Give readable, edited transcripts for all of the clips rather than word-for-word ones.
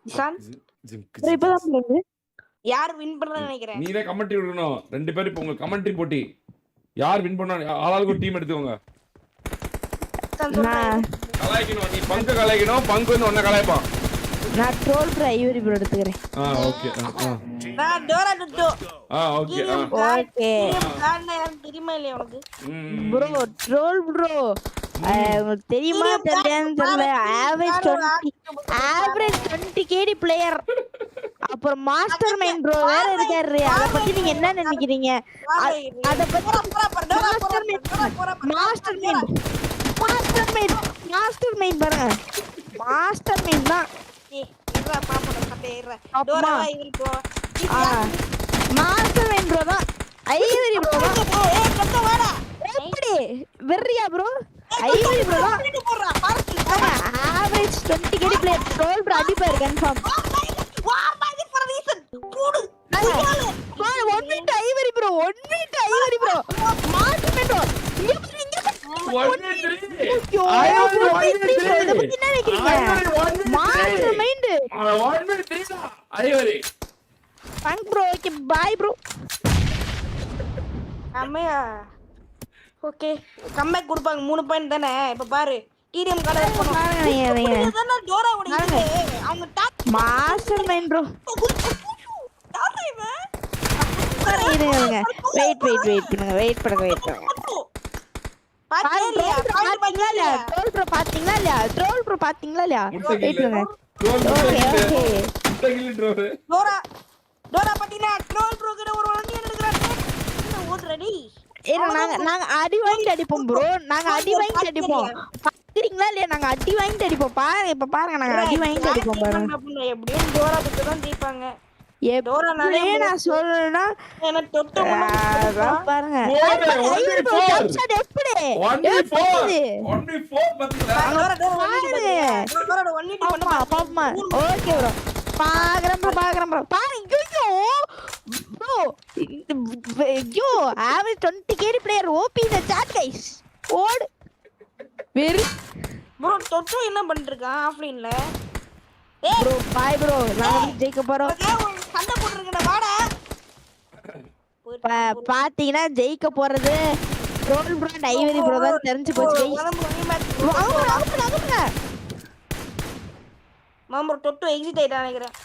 Ishan bro இப்பதான் bro யார் win பண்றன்னு நினைக்கிறேன். நீனே கமெண்ட்ரி விடணும். 2 பேரும் இப்போ உங்க கமெண்ட்ரி போட்டி. யார் வின் பண்ணா ஆளாளுக்கு ஒரு டீம் எடுத்துக்கோங்க. கலாய்க்கணும். நீ பங்கு கலாய்க்கணும். பங்கு வந்து உன்னை கலாய்ப்பான். நான் ட்ரோல் ப்ரோ ஐவரி ப்ரோ எடுத்துக்கிறேன். ஓகே. நான் டோரா டுட்டோ. ஓகே. ஓகே. நான் யாரும் தெரியுமா இல்லையா உனக்கு? ப்ரோ ட்ரோல் ப்ரோ உங்களுக்கு தெரியுமா தெரியலையான்னு தெரியல. Average 20 KD player. அப்புறம் மாஸ்டர் மைண்ட் ப்ரோ வேற இருக்காரு. அத பத்தி நீங்க என்ன நினைக்கிறீங்க? அத பத்தி மாஸ்டர் மைண்ட் பாருங்க. மாஸ்டர் மைண்ட் தான். ஏறா பாப்போம் கட்டே ஏறா. Dora Ivory bro. Master mind bro தான். ஐவரி ப்ரோ தான். ஏய் கட்ட வாடா. எப்படி வெறியா ப்ரோ? ஐவரி ப்ரோ தான். Average 20 KD player. Troll bro அடிப்பார் கன்ஃபார்ம். வா பாதி ஃபார் ரீசன். கூடு. One minute Ivory bro. Master mind bro. Master mind. Ivory. Thank bro. Okay bye bro. அம்மையா ஓகே கம்பேக் கொடுப்பாங்க 3 பாயிண்ட் தானே. இப்ப பாரு டிடிஎம் கார்டு பண்ணனும். தான டோரா ஓடிங்க. அவங்க டாப் மாஸ்டர் மைண்ட் ப்ரோ. யாரா இவன்? இருங்க. வெயிட் பண்ணுங்க. பாத்தீங்களா? ட்ரோல் ப்ரோ பாத்தீங்களா இல்லையா? வெயிட் பண்ணுங்க. ஓகே. டோரா பாத்தீனா ட்ரோல் ப்ரோ கிட்ட ஒரு வண்டி எடுக்கறானே. என்ன ஓடுறடி? நாங்க அடி வாங்கி அடிப்போம் ப்ரோ. பாக்குறீங்களா இல்லையா? நாங்க அடி வாங்கி அடிப்போம். பாருங்க இப்ப பாருங்க நாங்க அடி வாங்கி அடிப்போம் பாருங்க. எப்படியும் டோரா கிட்ட தான் ஜெயிப்பாங்க. டோரா நான் சொல்றேன்னா என்ன தொட்ட பாருங்க. ஓகே ப்ரோ பாக்குறேன் ப்ரோ. பாருங்க bro average 20 KD player OP இந்த சாட் கைஸ். ஓடு வெரி ப்ரோ தொட்டு என்ன பண்ணிருக்கான் ஆஃப்லைன்ல? Bro bye bro. நாங்க ஜெயிக்க போறோம். சண்டை போட்டுருக்கடா வாடா. பாத்தீங்கன்னா ஜெயிக்க போறது troll bro and Ivory bro தான் தெரிஞ்சு போச்சு கைஸ். வாங்க. மாம்பர் தொட்டு எக்ஸிட் ஆயிட்டா நினைக்கிறேன்.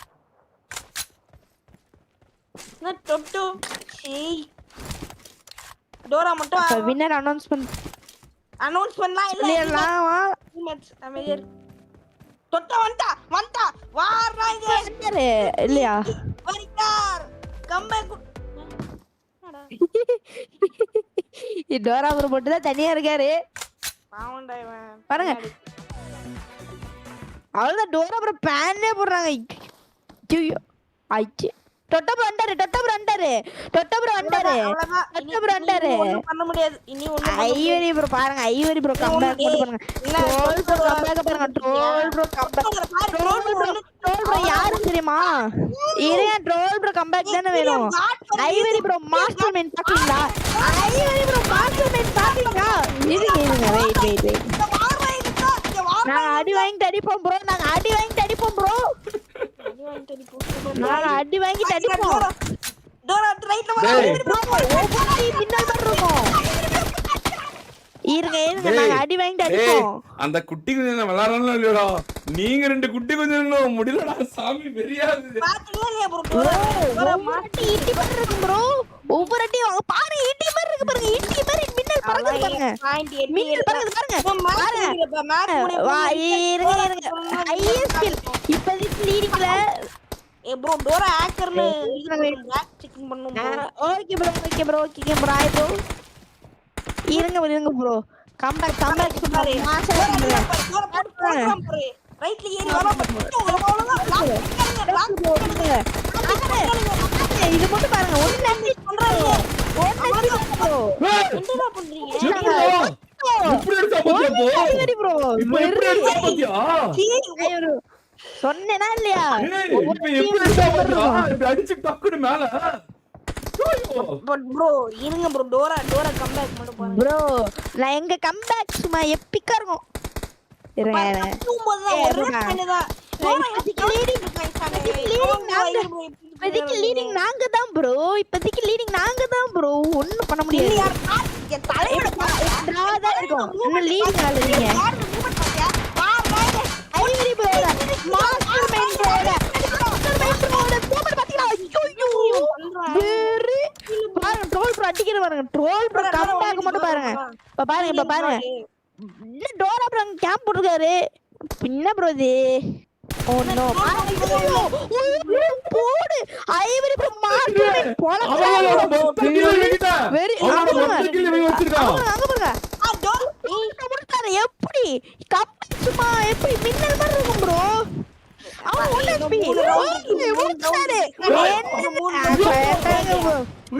நான் தொட்டு டோரா மட்டும் வின்னர் அனௌன்ஸ்மென்ட் இல்லலாம். அமைதியர் தொட்ட வந்தா வாராங்க இல்லையா? வரிக்கார் கம்பேக். டோரா ப்ரோ மட்டும் தான் தனியா இருக்காரு. பாவண்டா இவன். பாருங்க அவ்வளவுதான். டோரா ப்ரோ பேன்லே போடுறாங்க. ஐயோ ஐயே டொட்ட ப்ரோ வந்தாரு. பண்ண முடியாது. இனி ஒண்ணு ஐவரி ப்ரோ பாருங்க. ஐவரி ப்ரோ கம்பேக் பண்ணி பாருங்க. ட்ரோல் ப்ரோ கம்பேக் பாருங்க. ட்ரோல் ப்ரோ யாரு தெரியுமா? ஏரியா ட்ரோல் ப்ரோ கம்பேக் தானே வேணும். ஐவரி ப்ரோ மாஸ்டர் மைண்ட் பாத்தீங்களா? இருங்க வெயிட். நாங்க அடி வாங்கிட்டு அடிப்போம் ப்ரோ. நாங்க அடி வாங்கிட்டு அடிப்போம். டோரா ரைட்ல வா. இருங்க நாங்க அடி வாங்கிட்டு அடிப்போம். அந்த குட்டி குஞ்சு விளையாடணும் இல்லையடா. நீங்க 2 குட்டி குஞ்சு முடியலடா சாமி பெரியாது. பாத்தீங்களா இல்லையா ப்ரோ? மாட்டி ஈட்டி மாதிரி இருக்கு ப்ரோ. ஒவ்வொரு அடி பாரு ஈட்டி மாதிரி இருக்கு பாருங்க. ஈட்டி மாதிரி மின்னல் பறக்குது பாருங்க. மின்னல் பறக்குது பாருங்க. வா இருங்க. ஐஎஸ்எல் இப்போதைக்கு லீடிங்ல. ப்ரோ டோரா ஹேக்கர்னு பேக் செக்கிங் பண்ணும் ப்ரோ. Okay bro. ஆய் ப்ரோ. இருங்க ப்ரோ. கம்பேக் பண்ணு. மாஸ்டர் ரைட்ல ஏறி வர இது மட்டும் பாருங்க. ஒன்னு அசிஸ்ட் பண்றாங்க. என்னடா பண்றீங்க? எப்படி எடுத்தா பாத்தியா ப்ரோ? இப்போ எப்படி எடுத்தா பாத்தியா? சொன்னேனா இல்லையா? இப்போ எப்படி எடுத்தா பாத்தியா? இப்படி அடிச்சு டக்குனு மேல. ப்ரோ இருங்க ப்ரோ. டோரா கம்பேக் மட்டும் பாருங்க ப்ரோ. நான் எங்க கம்பேக் சும்மா எப்பிக்கா இருக்கும். இருங்க. இப்போதைக்கு லீடிங் நாங்க தான் ப்ரோ. இப்போதைக்கு லீடிங் நாங்க தான் ப்ரோ. ஒண்ணும் பண்ண முடியாது. டிரா தான் இருக்கும். இன்னும் லீடிங் ஆளுங்க. Ivory bro master mind bro போடு பாத்தீங்களா? ஐயோ வெரி பாருங்க ட்ரோல் ப்ரோ அடிக்கிற பாருங்க. ட்ரோல் ப்ரோ கம்பேக் மட்டும் பாருங்க. இப்ப பாருங்க இன்னும் டோரா ப்ரோ கேம்ப் போட்டுருக்காரு. என்ன ப்ரோ இது? ஓ நோ போடு ஐவரி ப்ரோ மாஸ்டர் மைண்ட் போல வெரி அங்க பாருங்க எப்படி கம்பேக் சும்மா எப்படி மின்னல் மாதிரி இருக்கும் ப்ரோ. அவன் ஓடிபி ஓடிட்டாரு.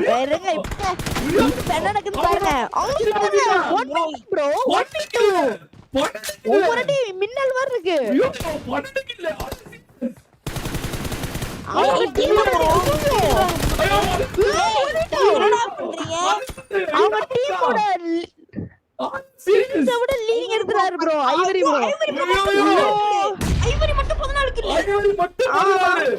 வேறங்க இப்ப என்ன நடக்குது பாருங்க. அவங்க ப்ரோ 1v2 ஒவ்வொரு மின்னல் மாதிரி இருக்கு. அவங்க டீமோட விட லீடிங் எடுத்துறாரு ப்ரோ ஐவரி ப்ரோ. ஐவரி மட்டும் 14 கில். ஐவரி மட்டும் 14.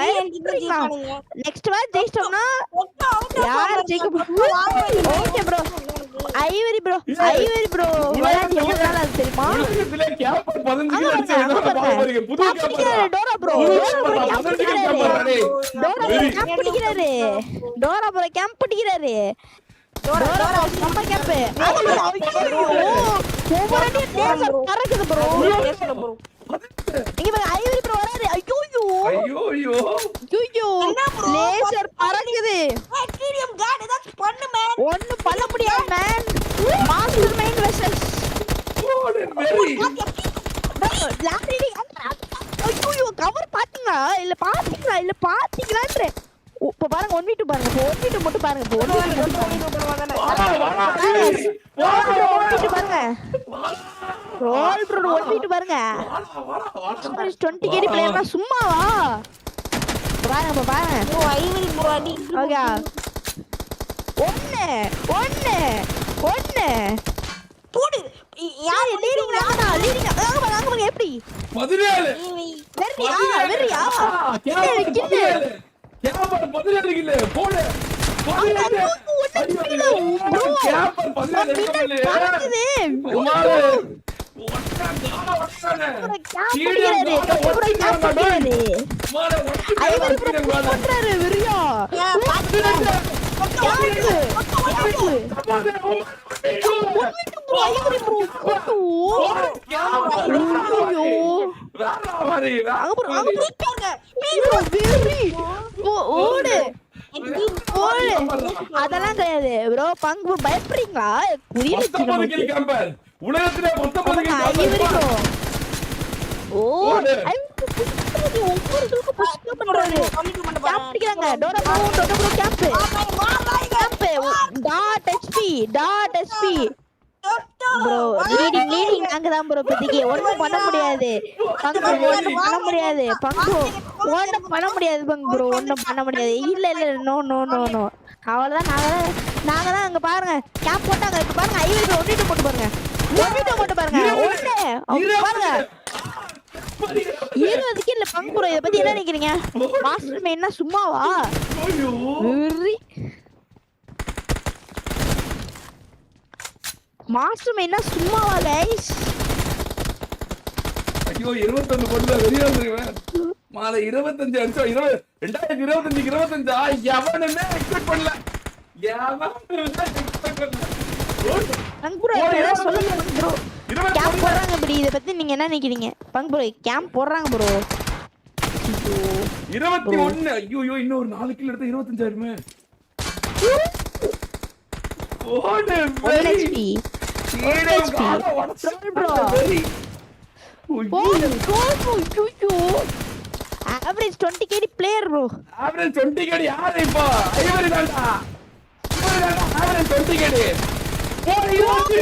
பயப்படுறீங்களா? நெக்ஸ்ட் மேட்ச் ஜெயிச்சோம்னா யார் ஜெயிக்க? ஓகே ப்ரோ ஐவரி ப்ரோ அது தெரியுமா? டோரா ப்ரோ கேம்ப் பிடிக்கிறாரு. பறக்குது ப்ரோ. இங்க பாருங்க ஐவரி ப்ரோ வராரு. ஐயோ லேசர் பறக்குது. ஒண்ணு பண்ண முடியாது மேன். மாஸ்டர் மைண்ட் வெர்சஸ் ஐயோ கவர் பாத்தீங்களா இல்ல பாத்தீங்களான்ற இப்ப பாருங்க 1v2 பாருங்க. 1v2 மட்டும் பாருங்க. 1v2 பாருங்க. ரோல் ப்ரோ 1v2 பாருங்க. 20 கேடி பிளேயர்னா சும்மாவா? பாருங்க ஐவரி ப்ரோ அடி. ஓகே ஒண்ணு போடு. யார் லீடிங் அங்க பாருங்க எப்படி 14 வெறியா கேப்பர் 14 கில்ல போடு 14 கேப்பர் 14 பறக்குது. அதெல்லாம் கிடையாது ப்ரோ. பங்கு பயப்படுறீங்களா? உலகத்திலே 19 ஒவ்வொருத்தருக்கும் புஷ் பண்றாரு. கேம்ப் பிடிக்கிறாங்க. Dora bro camp dot SP bro leading நாங்க தான் ப்ரோ. இப்போதைக்கு ஒண்ணும் பண்ண முடியாது பங்கு ஒண்ணும் பண்ண முடியாது பங்கு ப்ரோ ஒண்ணும் பண்ண முடியாது. இல்ல நோ அவ்வளவுதான். நாங்க தான் அங்க பாருங்க கேம்ப் போட்டாங்க. இப்ப பாருங்க ஐவரி ப்ரோ 1v2 போட்டு பாருங்க. 1v2 போட்டு பாருங்க. பாருங்க 20 கில்ல பங்கு ப்ரோ. இத பத்தி என்ன நினைக்கிறீங்க? மாஸ்டர் மைண்ட்னா சும்மாவா? மாஸ்டர் மைண்ட்னா சும்மாவா கைஸ்? ஐயோ 21 போட்டு வெளிய வந்துருவேன். மாலை 25 அடிச்சா 2025 எவனுமே எக்ஸ்பெக்ட் பண்ணல. கேம்ப் போடுறாங்க ப்ரோ. இத பத்தி நீங்க என்ன நினைக்கிறீங்க? பங்கு ப்ரோ கேம்ப் போடுறாங்க ப்ரோ. 21 ஐயோ இன்னும் ஒரு 4 கில் எடுத்தா 25 ஓடு very average 20 KD player bro. average 20 KD யாரு இப்போ? ஐவரி தான்டா. Average 20 KD. 23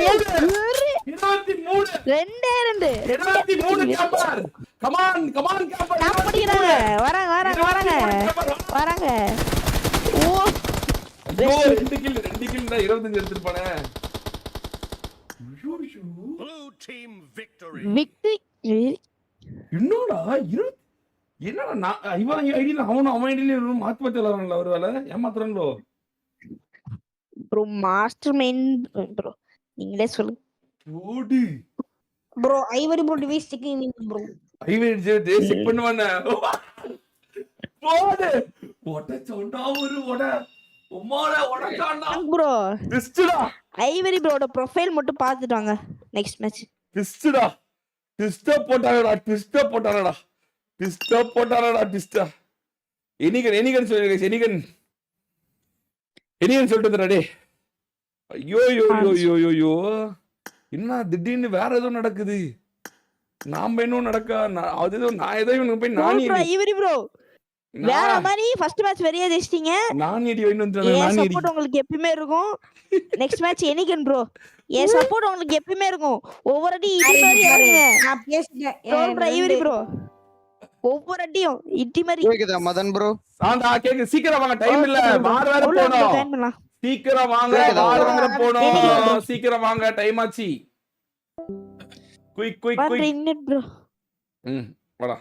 23 camper. Come on camper. நான் படிக்கிறாங்க. வராங்க. ஓ ஐயோ 2 கில் 25 எடுத்துட்டு போனே. Blue team victory. விக்டரி என்னடா என்னடா நான் இவன் ஐடியில அவன் ஐடியில மாத்தி விளாடுறாங்களா ஒரு வேலை ஏமாத்துறாங்களோ ப்ரோ மாஸ்டர் மைண்ட் ப்ரோ நீங்களே சொல்லுங்க ஓடி bro Ivory bro device checking bro Ivory check பண்ணுவானே போடு ஓட சவுண்டா ஒரு ஓட உம்மால ஓடச்சாண்டா ப்ரோ ட்விஸ்டடா ஐவரி ப்ரோட ப்ரொஃபைல் மட்டும் பார்த்துட்டு வாங்க நெக்ஸ்ட் மேட்ச் ட்விஸ்டடா ட்விஸ்ட் போட்டானடா எனிகன் சொல்லிட்டு டே ஐயோ என்ன திடீர்னு வேற ஏதோ நடக்குது நாம இன்னும் அது ஏதோ நான் ஏதோ இவனுக்கு போய் நானி ஐவரி ப்ரோ வேற மாதிரி ஃபர்ஸ்ட் மேட்ச் வெறியா ஜெயிச்சிட்டீங்க நானி அடி வாங்கி வந்துட்டானே நானி சப்போர்ட் உங்களுக்கு எப்பவுமே இருக்கும் நெக்ஸ்ட் மேட்ச் எனிகன் ப்ரோ ஏ சப்போர்ட் உங்களுக்கு எப்பவுமே இருக்கும் ஒவ்வொரு அடி இடி மாதிரி இறங்குங்க நான் பேசிட்டேன் சொல்ற ஐவரி ப்ரோ ஒவ்வொரு அடியும் இடி மாதிரி கேக்குதா மதன் ப்ரோ சாந்தா கேக்கு சீக்கிரம் வாங்க டைம் இல்ல வார் வேற போணும் சீக்கிரம் வாங்க வார் வேற போணும் சீக்கிரம் வாங்க டைம் ஆச்சு குயிக் இன்னட் ப்ரோ வாடா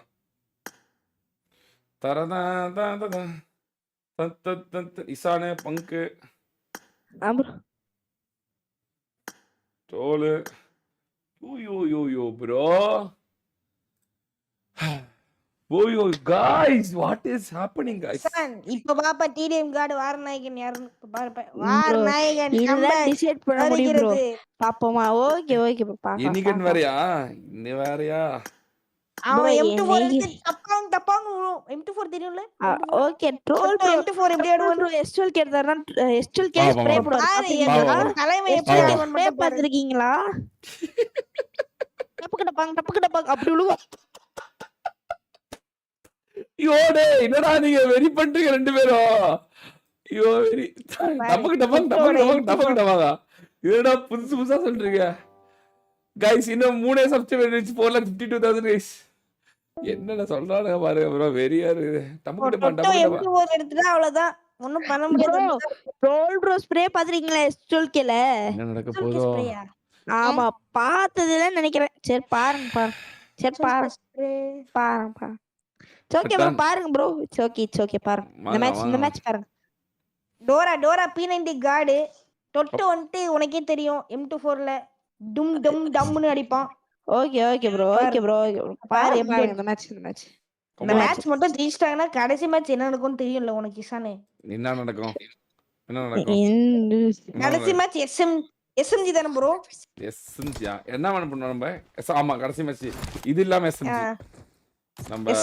தரதா இசானே பங்கு ஆமா டோலு யோ ப்ரோ ஓ guys what is happening guys இப்ப பாப்பா டிடிஎம் கார்டு வாரநாயகன் யாருன்னு பாருப்ப வாரநாயகன் இதெல்லாம் டிசைட் பண்ண முடியும் ப்ரோ பாப்போமா ஓகே பாப்பா எனிகன் வேறயா அவன் M24 எடுத்து டப்பாங்க M24 தெரியும்ல ஓகே ட்ரோல் M24 எப்படி ஆடுவான் எஸ்எல் கேட்தாரா எஸ்எல் கே ஸ்ப்ரே போடுறாங்க தலைமை எப்படி ஆடுவான் ஸ்ப்ரே பாத்துக்கிங்களா டப்பு டப்பாங்க அப்படி விழுவா யோடே என்னடா நீங்க வெரி பண்றீங்க ரெண்டு பேரும் ஐயோ வெரி டப்பாங்க என்னடா புதுசா சொல்றீங்க கைஸ் இன்னும் 3 சப்ஸ்கிரைபர் reach 452,000 கைஸ் என்னடா சொல்றானுங்க பாருங்க ப்ரோ வெரியா இருக்கு M24 எடுத்துட்டா அவ்வளவுதான் ஒண்ணும் பண்ண முடியாது ட்ரோல் ப்ரோ ஸ்ப்ரே பாத்துறீங்களா எஸ்எல் கேல என்ன நடக்க போதோ ஆமா பார்த்ததுல நினைக்கிறேன் சரி பாருங்க சரி பாருங்க ஓகே ப்ரோ பாருங்க ப்ரோ இட்ஸ் ஓகே பாருங்க இந்த மேட்ச் பாருங்க டோரா P90 கார்டு தொட்டு வந்துட்டு உனக்கே தெரியும் M24ல டும் டம்னு அடிப்பான் ஓகே ப்ரோ பாரு இந்த மேட்ச் மட்டும் ஜெயிச்சிட்டாங்கன்னா கடைசி மேட்ச் என்ன நடக்கும்னு தெரியும்ல உனக்கு இசானே என்ன நடக்கும் கடைசி மேட்ச் SMG தானே ப்ரோ SMG என்ன பண்ணுவோம் நம்ம ஆமா கடைசி மேட்ச் இது இல்லாம SMG நம்ம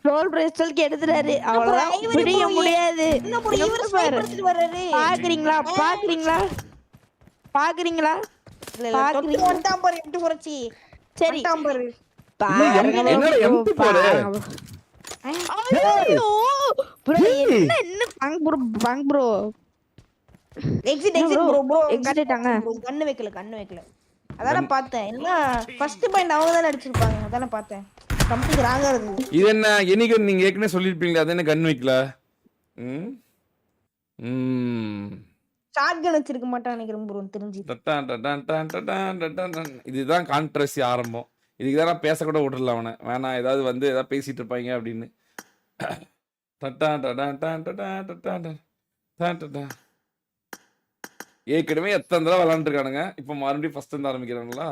ரோல் பிரேஸ்டல் எடுத்துறாரு அவ்வளவுதான் முடிய முடியாது என்ன ப்ரோ இவர் ஸ்வைப் எடுத்துட்டு வராரு பாக்குறீங்களா தொட்டு வந்துட்டான் பாரு M24 சி சரி பாரு என்னடா M24 ஐயோ ப்ரோ என்ன பங்க் ப்ரோ எக்ஸிட் ப்ரோ எக்ஸிட்டாங்க கண்ணு வைக்கல அதான பார்த்தேன் என்ன ஃபர்ஸ்ட் பாயிண்ட் அவங்க தான் அடிச்சிருப்பாங்க அதான பார்த்தேன் சம்திங் ராங்கா இருக்கு இது என்ன எனிகன் நீங்க ஏற்கனவே சொல்லிருப்பீங்களா அது என்ன கன் வைக்கல ஷாட்கன் வச்சிருக்க மாட்டான் நினைக்கிறேன் ப்ரோ தெரிஞ்சு இதுதான் கான்ட்ரவர்சி ஆரம்பம் இதுக்கு தான் நான் பேசக்கூட விட்டுறல அவனை வேணாம் ஏதாவது வந்து ஏதாவது பேசிட்டு இருப்பாங்க அப்படின்னு ஏற்கனவே எத்தனை தடவை விளாண்டுருக்கானுங்க இப்ப மறுபடியும் ஃபர்ஸ்ட் இருந்து ஆரம்பிக்கிறாங்களா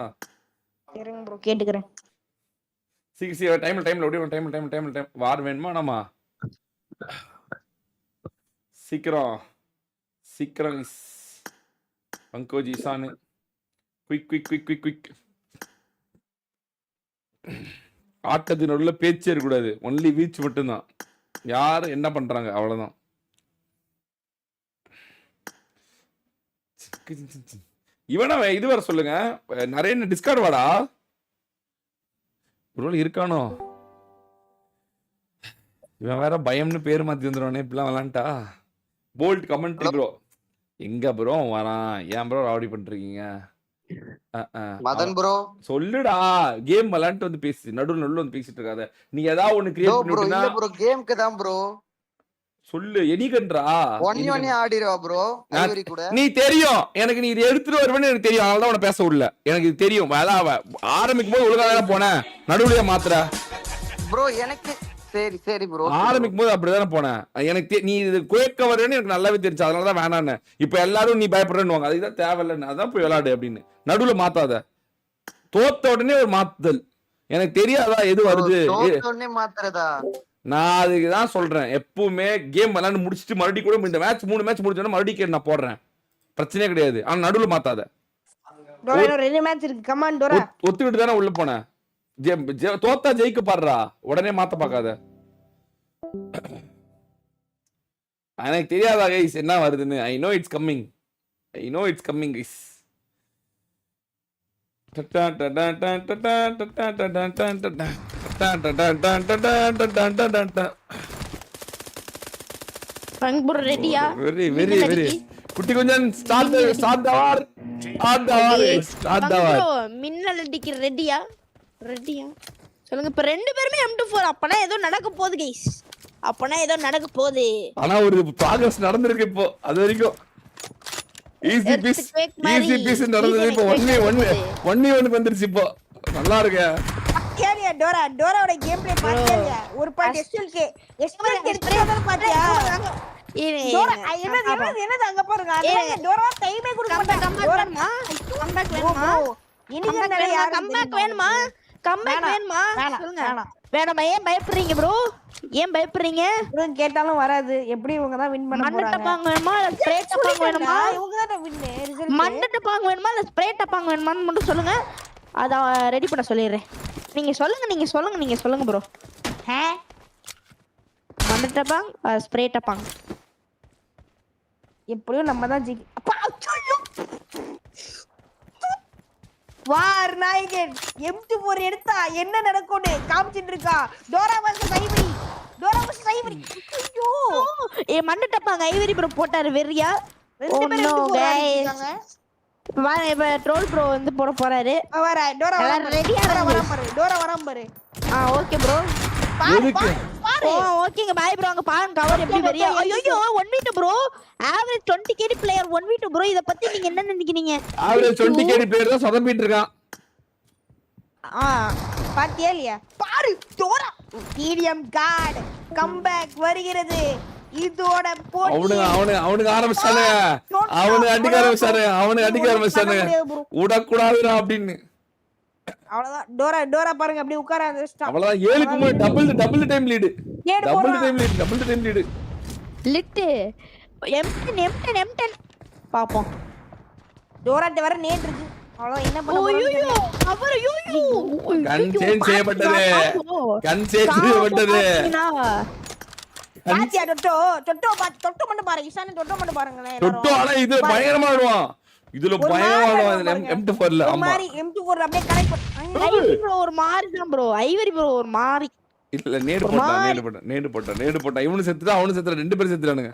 ப்ரோ கேட்டுக்கிறேன் டைம் வார் வேணுமா நாமா சீக்கிரம் பங்கோஜி இசானு குயிக் ஆட்டத்தின் உள்ள பேச்சே இருக்கக்கூடாது ஒன்லி வீச் மட்டும்தான் யாரு என்ன பண்றாங்க அவ்வளவுதான் இவன இது வர சொல்லுங்க நிறைய டிஸ்கார்ட் வாடா ஒரு இருக்கானோ இவன் வேற பயம்னு பேர் மாத்தி வந்துடுவானே இப்படிலாம் விளாண்டா போல்ட் கமெண்ட்ரி ப்ரோ எங்க ப்ரோ வரான்? ஏன் ப்ரோ ராவடி பண்றீங்க? மதன் ப்ரோ சொல்லுடா, கேம் விளையாண்டு வந்து பேசு. நடுவுல வந்து பேசிட்டு இருக்காத. நீ ஏதாவது ஒன்னு கிரியேட் ப்ரோ பண்ணிட்டீனா இல்ல ப்ரோ கேம்க்கு தான் ப்ரோ. சொல்லு. எனிகன்றா 1v1 ஆடிரவா ப்ரோ ஐவரி கூட? நீ தெரியும் எனக்கு, நீ இது எடுத்துட்டு வருவேன்னு எனக்கு தெரியும். அதனால தான் உன பேச விடல. எனக்கு இது தெரியும். அதான் ஆரம்பிக்கும் போது ஒழுங்கா தானே போனேன், நடுவுலயே மாத்துற ப்ரோ. எனக்கு சரி சரி ப்ரோ. ஆரம்பிக்கும் போது அப்படிதானே போனேன். எனக்கு நீ இது குயக்க வரேன்னு எனக்கு நல்லாவே தெரிஞ்சு. அதனால தான் வேணான்னு. இப்ப எல்லாரும் நீ பயப்படுறேன்னு அதுதான் தேவையில்லைன்னு. அதான் போய் விளையாடு அப்படின்னு. நடுவுல மாத்தாத. தோத்த உடனே ஒரு மாத்துதல். எனக்கு தெரியாதா எது வருது? தோத்த உடனே மாத்துறதா? நான் அதுக்குதான் சொல்றேன். எப்பவுமே கேம் விளையாண்டு முடிச்சுட்டு மறுபடியும் கூட இந்த மேட்ச் 3 மேட்ச் முடிச்சோன்னா மறுபடியும் நான் போடுறேன், பிரச்சனையே கிடையாது. ஆனா நடுவுல மாத்தாத. டோரா 2 மேட்ச் இருக்கு. Come on Dora. ஒத்துக்கிட்டு தானே உள்ள போனேன். தோத்தா ஜெயிக்க பாடுறா, உடனே மாத்த பாக்காத. எனக்கு தெரியாதா கைஸ் என்ன வருதுன்னு? I know it's coming, I know it's coming guys. Bunk bro ரெடியா? வெரி வெரி வெரி குட்டி கொஞ்சம் ஸ்டார்ட் த வார். ப்ரோ மின்னல் அடிக்க ரெடியா? ரெடியா சொல்லுங்க. இப்ப 2 பேருமே M24. அப்பனா ஏதோ நடக்க போகுது கைஸ், அப்பனா ஏதோ நடக்க போகுது. ஆனா ஒரு ப்ராக்ரஸ் நடந்திருக்கு இப்போ. அது வரைக்கும் ஈஸி பீஸ் நடந்தது. இப்போ 1v1 வந்துருச்சு. இப்போ நல்லா இருக்கு. கேரியா டோரா, டோராவோட கேம் பிளே பாத்தியா? ஒரு பாட் எஸ்எல்கே எடுத்துறத பாத்தியா? டோரா என்னது அங்க பாருங்க. டோரா டைமே கொடுக்க மாட்டாங்க. டோரா கம்பேக் வேணுமா? இனிங்க நிறைய கம்பேக் வேணுமா? கம்பேக் வேணுமா? சொல்லுங்க. வேணாமா? ஏன் பயப்படுறீங்க ப்ரோ? ஏன் பயப்படுறீங்க? ப்ரோ கேட்டாலும் வராது. எப்படி இவங்க தான் வின் பண்ண போறாங்க? மண்டட்டப்பாங்க வேணுமா இல்ல ஸ்ப்ரே டப்பாங்க வேணுமா? இவங்க தான் வின் ரிசல்ட். மண்டட்டப்பாங்க வேணுமா இல்ல ஸ்ப்ரே டப்பாங்க வேணுமான்னு மட்டும் சொல்லுங்க. அத ரெடி பண்ண சொல்லிடுறேன். நீங்க சொல்லுங்க ப்ரோ. மண்டட்டப்பாங்க ஸ்ப்ரே டப்பாங்க. எப்படியும் நம்ம தான் ஜெயிக்க. அப்பா வார் நாயகன் M24 எடுத்தா என்ன நடக்கும்னு காமிச்சிட்டு இருக்கா. Dora versus Ivory, Dora versus Ivory. ஐயோ ஏ மண்டட்டப்பாங்க ஐவரி ப்ரோ போட்டாரு வெறியா. 2 பேரும் எடுத்துறாங்க. இப்ப ட்ரோல் ப்ரோ வந்து போட போறாரு. வர டோரா ரெடியா வராம பாரு. டோரா வராம பாரு. Okay bro. பாரு ஓகேங்க பை ப்ரோ. அங்க பாருங்க கவர் எப்படி வெறியா. ஐயோ 1v2 bro. Average 20 KD player 1v2 bro. இத பத்தி நீங்க என்ன நினைக்கிறீங்க? ஆவரேஜ் 20 KD பிளேயர் தான் சொதப்பிட்டு இருக்கான். பாத்தியா இல்லையா? பாரு டோரா டிடிஎம் கார்டு கம்பேக் வருகிறது. இதோட போட்டி அவனுக்கு ஆரம்பிச்சானே. அவனுக்கு அடிக்க ஆரம்பிச்சானே. உடக்கூடாதுடா அப்படின்னு. அவ்வளவுதான். டோரா பாருங்க அப்படியே உட்கார அவ்வளவுதான். 7க்கு 3 double time lead. Double time lead. லிட் M10 பாப்போம். டோராட்ட வர நேட் இருக்கு. அவ்வளவுதான். என்ன பண்ண போறோம்? ஐயோ அவர் ஐயோ கன் சேஞ்ச் செய்யப்பட்டது. பாத்தியா தொட்டோ மட்டும் பாருங்க. இசானே தொட்டோ மட்டும் பாருங்களேன் எல்லாரும். தொட்டோ ஆனா இது பயங்கரமா ஆடுவான். இதுல பயங்கரமா ஆடுவான் M24 ல. ஆமா M24 ல அப்படியே கனெக்ட் பண்ணு. ஐவரி ப்ரோ ஒரு மாரி தான் ப்ரோ. ஐவரி ப்ரோ ஒரு மாரி. இல்ல நேடு போட்டான். இவனு செத்துட்டா, அவனு செத்துறா. 2 பேரும் செத்துறானுங்க.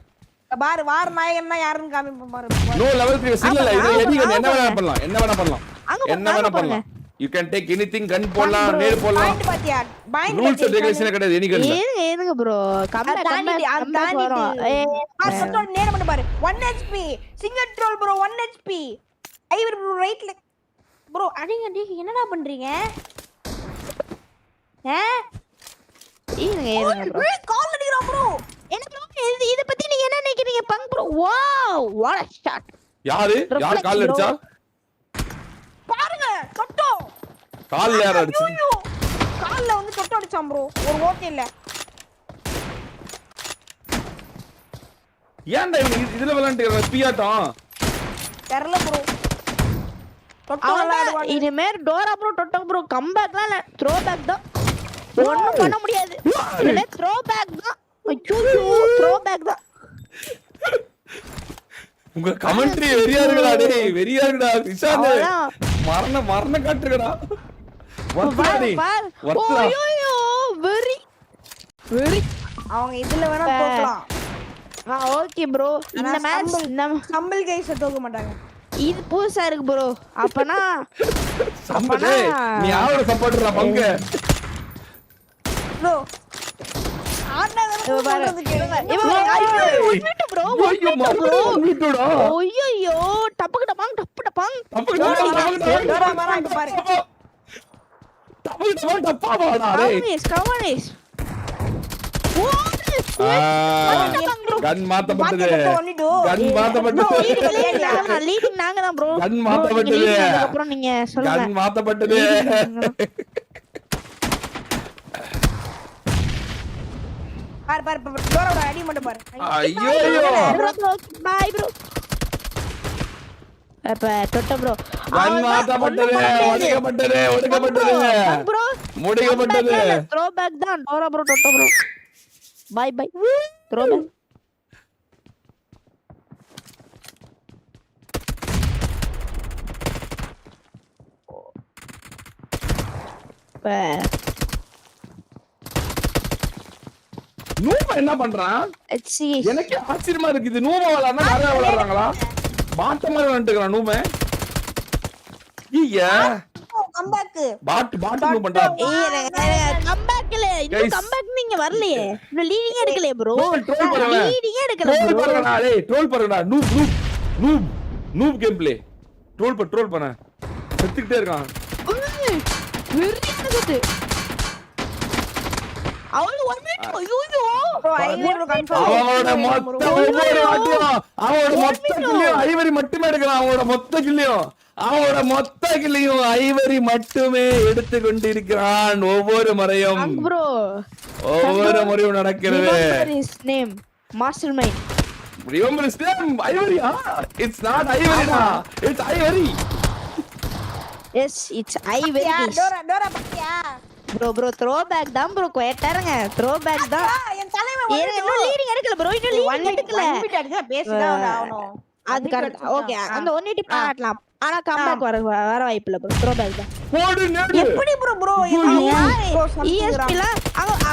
பாரு வார் நாயகன்னா யாருன்னு காமிப்போம் பாரு. நோ லெவல் 3 இல்ல. இது எடிகன் என்ன வேணா பண்ணலாம். You can take anything. கன் போடலாம், நேடு போடலாம். பாயிண்ட் பாத்தியா? பாயிண்ட் ரூல்ஸ் அண்ட் ரெகுலேஷன் கிடையாது எனிகன்ல. ஏனுங்க ப்ரோ கம்பேக் வரோம். தொட்டோ நேடு மட்டும் பாரு. 1 HP single troll bro. 1 HP ஐவர் ப்ரோ ரைட்ல ப்ரோ. அடிங்க என்னடா பண்றீங்க? ஏனுங்க ப்ரோ கால் அடிக்குறா ப்ரோ. என்ன ப்ரோ இத பத்தி நீங்க என்ன நினைக்கிறீங்க? Bunk bro wow what a shot. யார் கால் அடிச்சா பாருங்க. தொட்டோ கால்ல யார் அடிச்சா? கால்ல வந்து தொட்டோ அடிச்சான் ப்ரோ. ஒரு ஓகே இல்ல. ஏன்டா இதுல விளையாண்டுற பியாட்டம் தெரியல ப்ரோ. தொட்டோ விளையாடுவாங்க. இனிமே டோரா ப்ரோ டொட்டோ ப்ரோ கம்பேக்லாம் இல்ல, த்ரோ பேக் தான். ஒண்ணும் பண்ண முடியாது. இல்ல த்ரோ பேக் தான். ஐயோ த்ரோ பேக் தான். உங்க கமெண்ட்ரி வெறியா இருக்குடா. டேய் வெறியா இருக்குடா. இஷானே மரண காட்டுறடா. ஐயோ வெரி அவங்க இதுல வேணா போகலாம். ஓகே ப்ரோ இந்த மேட்ச் கம்பல் கைஸ் தோக்க மாட்டாங்க. இது புதுசா இருக்கு ப்ரோ. அப்பனா சம்பளே நீ யாரோட சப்போர்ட்டரா பங்க ப்ரோ ஆடுனதெல்லாம் ப்ரோ ஐயோ மறுபடியும் விட்டுடா ஐயோ டபக்கு டபாங் டப்பு டபாங் டோரா மாறாங்க பாரு. டப்பாவாடா டேய் கவனிஸ் கன் மாத்தப்பட்டது கன் மாத்தப்பட்டது லீடிங் நாங்க தான் ப்ரோ. கன் மாத்தப்பட்டது அதுக்கு அப்புறம் நீங்க சொல்லுங்க. கன் மாத்தப்பட்டது பாரு பாரு டோராவோட அடி மட்டும் பாரு. ஐயோ பை ப்ரோ. அப்ப டொட்ட ப்ரோ கன் மாத்தப்பட்டது ஒடுக்கப்பட்டது ப்ரோ முடிக்கப்பட்டது த்ரோ பேக் தான் டோரா ப்ரோ டொட்ட bro. Bye bye throw back நூபா என்ன பண்றான் எனக்கு ஆச்சரியமா இருக்கு. இது நூபா விளையாடுனா நிறைய விளையாடுறாங்களா? பாட்ட மாதிரி வந்துட்டுக்கிறான் நூபா. ஐயா கம்பேக் பாட்டு நூ பண்றா. கம்பேக்ல இன்னும் கம்பேக் நீங்க வரலையே. இன்னும் லீடிங்கே எடுக்கலையே ப்ரோ. ட்ரோல் பண்ணுங்க. லீடிங்கே எடுக்கல ப்ரோ. ட்ரோல் பண்ணுடா டேய் ட்ரோல் பண்ணுடா. Noob game play. ட்ரோல் பண்ண. செத்துக்கிட்டே இருக்கான். வெறியான குத்து. அவளு 1 மினிட் ஐயோ ப்ரோ ஐவர் கன்ஃபார்ம். அவனோட மொத்த கில்லியும் ஐவரி மட்டுமே எடுக்கிறான். அவனோட மொத்த கில்லியும் ஐவரி மட்டுமே எடுத்து கொண்டிருக்கிறான் ஒவ்வொரு முறையும். ப்ரோ ஒவ்வொரு முறையும் நடக்கிறது. his name mastermind. Remember his name Ivory. It's not Ivory na. It's Ivory. Yes, it's Ivory. Dora பாத்தியா? ப்ரோ த்ரோ பேக் தான் ப்ரோ. குயட்டாருங்க த்ரோ பேக் தான். என் தலைவன் இன்னும் லீடிங் எடுக்கல ப்ரோ. இன்னும் லீடிங் எடுக்கல. 1 மினிட் அடிச்சா பேசிதான் ஆவணும். அது கரெக்ட். ஓகே அந்த 1 மினிட் ஆடலாம். ஆனா கம்பேக் வர வாய்ப்பு இல்ல ப்ரோ. த்ரோ பேக் தான். போடு நேடு. எப்படி ப்ரோ ESP ல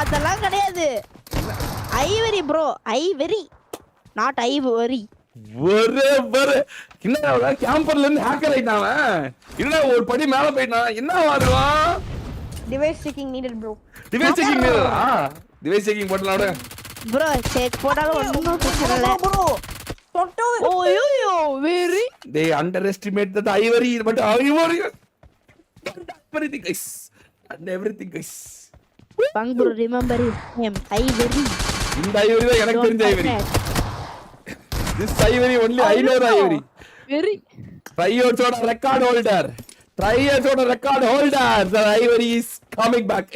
அதெல்லாம் கிடையாது. Ivory bro. Ivory not Ivory. ஒரே என்னடா கேம்பர்ல இருந்து ஹேக்கர் ஆயிட்டான். என்னடா ஒரு படி மேல போயிட்டான். என்ன வாடுவான்? Device checking needed bro. Device checking நீடடா. டிவைஸ் செக்கிங் போடலாம்டா ப்ரோ. செக் போடாலும் ஒண்ணும் பிரச்சனை இல்ல ப்ரோ. டொட்டோ ஓய்யோ very they underestimate that Ivory but Ivory everything guys and everything guys. பங் ப்ரோ ரிமெம்பர் him ஐவரி. இந்த ஐவரி தான் எனக்கு தெரிஞ்ச Ivory. this Ivory only I know the Ivory. Very Tryosoda record holder. The Ivory is coming back.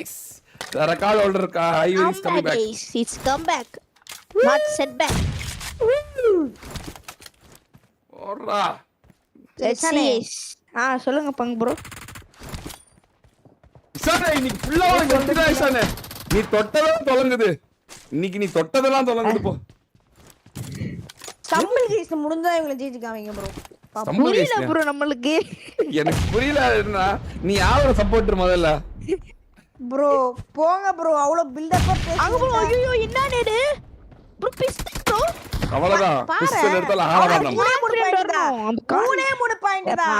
The record holder Ivory is coming back. It's come back. Not set back. Vohra Let's see. சொல்லுங்க பங் bro. Sanae இன்னைக்கு ஃபுல்லா உனக்கு வந்துடா Sanae. நீ தொட்டதெல்லாம் தொலங்குது. இன்னைக்கு நீ தொட்டதெல்லாம் தொலங்குது போ. கம்பல் கேஸ் முடிஞ்சா இவங்க ஜெயிச்சுக்காவீங்க ப்ரோ. புரியல ப்ரோ நம்மளுக்கு. எனக்கு புரியலன்னா நீ யாரோட சப்போர்ட்டர் முதல்ல? ப்ரோ போங்க ப்ரோ. அவ்வளவு பில்ட் அப் அங்க ப்ரோ ஐயோ என்ன நேடு ப்ரோ பிஸ்டல் ப்ரோ. அவ்வளவுதான் பிஸ்டல் எடுத்தால ஆளலாம் நம்ம. 3 பாயிண்ட் தான்.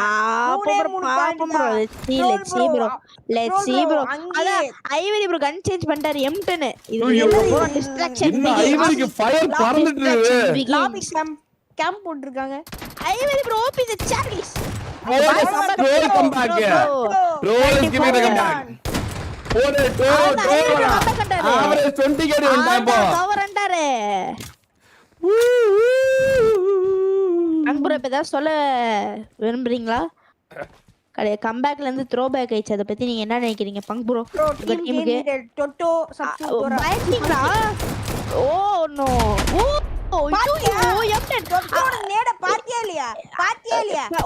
Let's see bro. அத ஐவரி ப்ரோ கன் சேஞ்ச் பண்ணிட்டாரு M10. இது ப்ரோ டிஸ்ட்ராக்ஷன். இந்த ஐவரிக்கு ஃபயர் பறந்துட்டு இருக்கு. லாபி கேம்ப் போட்டுருக்காங்க. Ivory bro OP the Charlies. Role comeback. Role is giving the comeback. ஓடே டோர் அவரே 20 கேடி வந்தான் போ. கவர் அண்டாரே. அன்புற இப்ப ஏதாவது சொல்ல விரும்புறீங்களா? கடைய கம்பேக்ல இருந்து த்ரோ பேக் ஆயிச்சு. அத பத்தி நீங்க என்ன நினைக்கிறீங்க பங்க் ப்ரோ? டீமுக்கு டொட்டோ சப்ஸ்டிட்யூட் பயந்தீங்களா? Oh no. ஓ ஐயோ M10 டொட்டோட நேட பாத்தியா இல்லையா?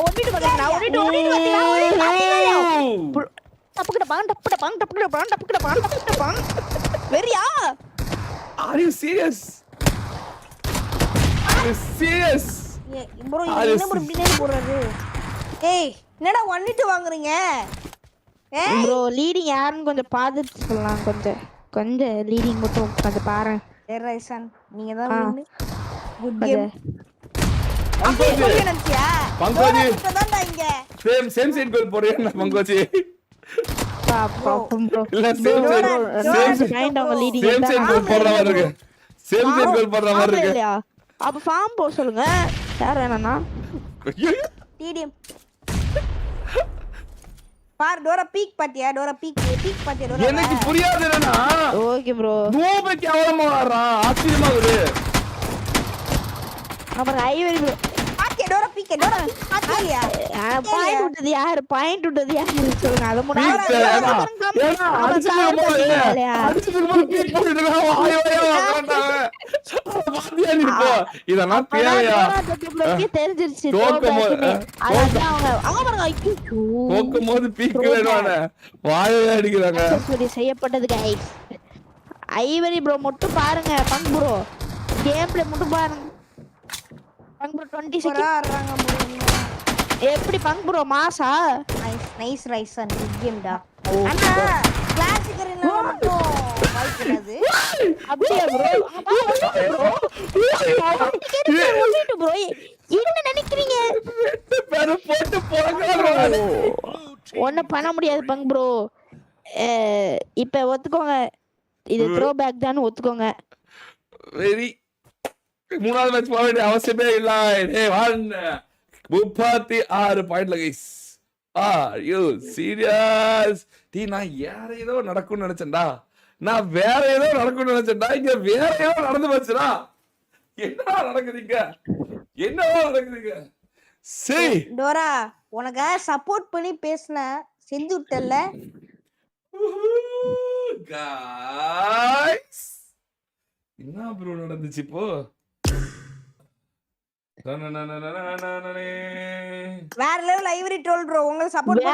ஓடிட்டு பாத்தீங்களா? ஓடிட்டு பாத்தீங்களா? டப்புக்கிட்ட பாங்க. வெரியா? Are you serious? ப்ரோ என்ன ப்ரோ இப்படி நேடு போடுறது? ஏய் என்னடா 1-2 வாங்குறீங்க? ப்ரோ லீடிங் யாருன்னு கொஞ்சம் பாத்துட்டு சொல்லலாம். கொஞ்சம் லீடிங் மட்டும் கொஞ்சம் பாருங்க. ரைசன் நீங்க தான் குட் கேம் பங்கோஜி நினைச்சியா பங்கோஜி தான் இங்க சேம் சைடு கோல் போறேன் பங்கோஜி பாப்போம் ப்ரோ இல்ல சேம் மைண்ட் அவங்க லீடிங் சைடு கோல் போடுற மாதிரி இருக்கு சேம் சைடு கோல் போடுற மாதிரி இருக்கு இல்லையா அப்ப ஃபார்ம் போ சொல்லுங்க யார் வேணாம்னா டிடிஎம் பார் டோரா பீக் பாத்தியா டோரா பீக் பாத்தியா டோரா எனக்கு புரியாது என்னன்னா ஓகே ப்ரோ நோபே கேவலமா வர்றான் ஆச்சரியமா இருக்கு அப்புறம் ஐவரி ப்ரோ பாத்தியா டோரா பாத்தியா பாயிண்ட் விட்டது யாரு சொல்லுங்க அத இதெல்லாம் தேவையா தெரிஞ்சிருச்சு தோக்கும் போது பீக்கு வாயை அடிக்கிறாங்க செய்யப்பட்டது கைஸ் ஐவரி ப்ரோ மட்டும் பாருங்க பங்க் ப்ரோ கேம் பிளே மட்டும் பாருங்க பங்க் ப்ரோ 20 செகண்ட் எப்படி பங்க் ப்ரோ மாசா nice rice and good game டா அண்ணா கிளாசிக்கர் இல்ல மட்டும் வாய்க்கிறது அப்படியே ப்ரோ ப்ரோ என்ன நினைக்கிறீங்க பேரு போட்டு போறாங்க ஒண்ணு பண்ண முடியாது பங்க் ப்ரோ இப்ப ஒத்துக்கோங்க இது த்ரோ பேக் தான் ஒத்துக்கோங்க வெரி மூணாவது மேட்ச் போக வேண்டிய அவசியமே இல்ல 36 பாயிண்ட்ல கைஸ் யூ சீரியஸ் நான் வேற ஏதோ நடக்கும்னு நினைச்சேன்டா இங்க வேற ஏதோ நடந்து போச்சுடா என்னடா நடக்குதுங்க சரி டோரா உனக்கு சப்போர்ட் பண்ணி பேசின செஞ்சு விட்டல guys என்ன ப்ரோ நடந்துச்சு இப்போ வேற லெவல் ஐவரி ட்ரோல் ப்ரோ உங்களுக்கு சப்போர்ட்